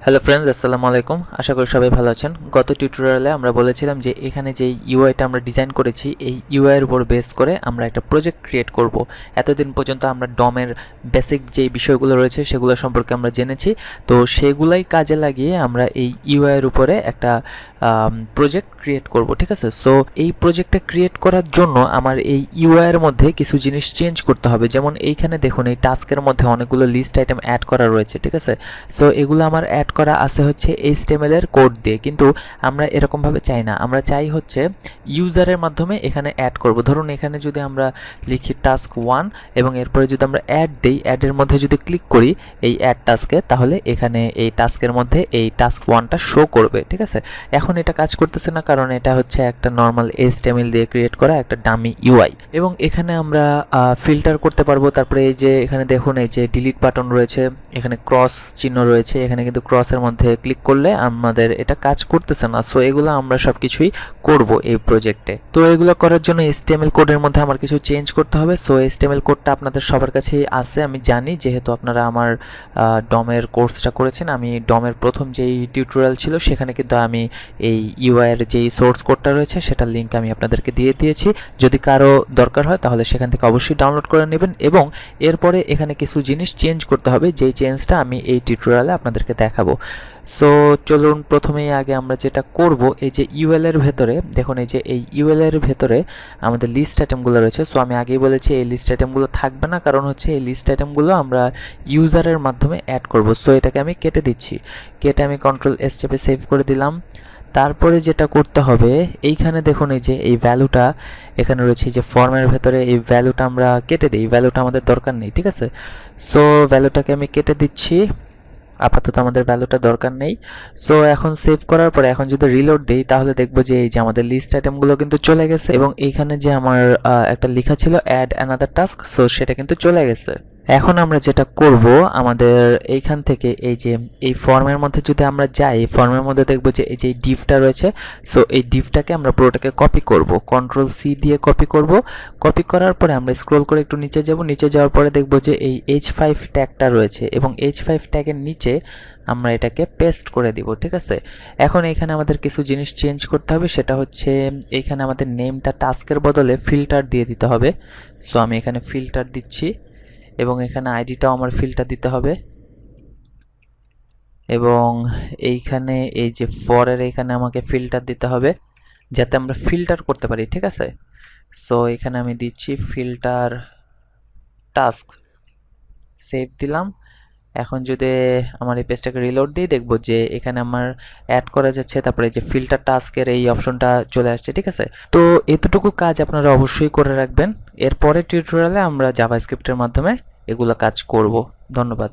Hello friends, আসসালামু আলাইকুম। আশা করি সবাই ভালো আছেন। গত টিউটোরিয়ালে আমরা বলেছিলাম যে এখানে যে ইউআইটা আমরা ডিজাইন করেছি, এই ইউআইয়ের উপর বেস করে আমরা একটা প্রজেক্ট ক্রিয়েট করব। এতদিন পর্যন্ত আমরা ডমের বেসিক যে বিষয়গুলো রয়েছে সেগুলো সম্পর্কে আমরা জেনেছি। তো সেগুলাই কাজে লাগিয়ে আমরা এই ইউআইয়ের উপরে একটা প্রজেক্ট ক্রিয়েট করব, ঠিক আছে? সো এই প্রজেক্টটা ক্রিয়েট করার জন্য আমার এই ইউআইয়ের মধ্যে কিছু জিনিস চেঞ্জ করতে হবে। যেমন এইখানে দেখুন, এই টাস্কের মধ্যে অনেকগুলো লিস্ট আইটেম অ্যাড করা রয়েছে, ঠিক আছে? সো এগুলো আমার অ্যাড করা আছে হচ্ছে HTML এর কোড দিয়ে, কিন্তু আমরা এরকমভাবে চাই না। আমরা চাই হচ্ছে ইউজারের মাধ্যমে এখানে অ্যাড করব। ধরুন এখানে যদি আমরা লিখি টাস্ক 1 এবং এরপরে যদি আমরা অ্যাড দেই, অ্যাডের মধ্যে যদি ক্লিক করি এই অ্যাড টাস্কে, তাহলে এখানে এই টাস্কের মধ্যে এই টাস্ক 1টা শো করবে, ঠিক আছে? এখন এটা কাজ করতেছে না, কারণ এটা হচ্ছে একটা নর্মাল HTML দিয়ে ক্রিয়েট করা একটা ডামি ইউআই। এবং এখানে আমরা ফিল্টার করতে পারবো। তারপরে এই যে এখানে দেখুন, এই যে ডিলিট বাটন রয়েছে, এখানে ক্রস চিহ্ন রয়েছে, এখানে কিন্তু ক্রসের মধ্যে ক্লিক করলে আমাদের এটা কাজ করতেছে না। সো এগুলো আমরা সব কিছুই করব এই প্রজেক্টে। তো এগুলো করার জন্য HTML কোডের মধ্যে আমার কিছু চেঞ্জ করতে হবে। সো HTML কোডটা আপনাদের সবার কাছেই আছে, আমি জানি, যেহেতু আপনারা আমার ডমের কোর্সটা করেছেন। আমি ডমের প্রথম যেই টিউটোরিয়াল ছিল সেখানে কিন্তু আমি এই ইউআই এর যেই সোর্স কোডটা রয়েছে সেটার লিঙ্ক আমি আপনাদেরকে দিয়ে দিয়েছি। যদি কারো দরকার হয় তাহলে সেখান থেকে অবশ্যই ডাউনলোড করে নেবেন। এবং এরপরে এখানে কিছু জিনিস চেঞ্জ করতে হবে, যেই চেঞ্জটা আমি এই টিউটোরিয়ালে আপনাদেরকে দেখাবো। সো চলুন প্রথমেই আগে আমরা যেটা করব, এই যে ইউএল এর ভেতরে দেখুন, এই যে এই ইউএল এর ভেতরে আমাদের লিস্ট আইটেমগুলো রয়েছে। সো আমি আগেই বলেছি এই লিস্ট আইটেমগুলো থাকবে না, কারণ হচ্ছে এই লিস্ট আইটেমগুলো আমরা ইউজারের মাধ্যমে অ্যাড করব। সো এটাকে আমি কেটে দিচ্ছি। কেটে আমি Ctrl+S চেপে সেভ করে দিলাম। তারপরে যেটা করতে হবে, এইখানে দেখুন এই যে এই ভ্যালুটা এখানে রয়েছে, যে ফর্মের ভেতরে এই ভ্যালুটা আমরা কেটে দিই। ভ্যালুটা আমাদের দরকার নেই, ঠিক আছে? সো ভ্যালুটাকে আমি কেটে দিচ্ছি। আপাতত আমাদের ভ্যালুটা দরকার নেই। সো এখন সেভ করার পরে এখন যদি রিলোড দেই, তাহলে দেখবো যে এই যে আমাদের লিস্ট আইটেমগুলো কিন্তু চলে গেছে। এবং এইখানে যে আমার একটা লেখা ছিল অ্যাড অ্যানাদার টাস্ক, সো সেটা কিন্তু চলে গেছে। এখন আমরা যেটা করব, আমাদের এইখান থেকে এই যে এই ফর্মের মধ্যে যদি আমরা যাই, ফর্মের মধ্যে দেখব যে এই যে ডিভটা রয়েছে। সো এই ডিভটাকে আমরা পুরোটাকে কপি করব, Ctrl+C দিয়ে কপি করব। কপি করার পরে আমরা স্ক্রল করে একটু নিচে যাব। নিচে যাওয়ার পরে দেখব যে এই H5 ট্যাগটা রয়েছে, এবং H5 ট্যাগের নিচে আমরা এটাকে পেস্ট করে দিব, ঠিক আছে? এখন এখানে আমাদের কিছু জিনিস চেঞ্জ করতে হবে, সেটা হচ্ছে এইখানে আমাদের নেমটা টাস্কের বদলে ফিল্টার দিয়ে দিতে হবে। সো আমি এখানে ফিল্টার দিচ্ছি, এবং এখানে আইডিটাও আমার ফিল্টার দিতে হবে। এবং এইখানে এই যে ফরের এখানে আমাকে ফিল্টার দিতে হবে, যাতে আমরা ফিল্টার করতে পারি, ঠিক আছে? সো এখানে আমি দিচ্ছি ফিল্টার টাস্ক, সেভ দিলাম। এখন যদি আমার এই পেজটাকে রিলোড দিই, দেখব যে এখানে আমার অ্যাড করা যাচ্ছে। তারপরে যে ফিল্টার টাস্কের এই অপশনটা চলে আসছে, ঠিক আছে? তো এতটুকু কাজ আপনারা অবশ্যই করে রাখবেন। এরপরে টিউটোরিয়ালে আমরা জাভাস্ক্রিপ্টের মাধ্যমে এগুলো কাজ করব। ধন্যবাদ।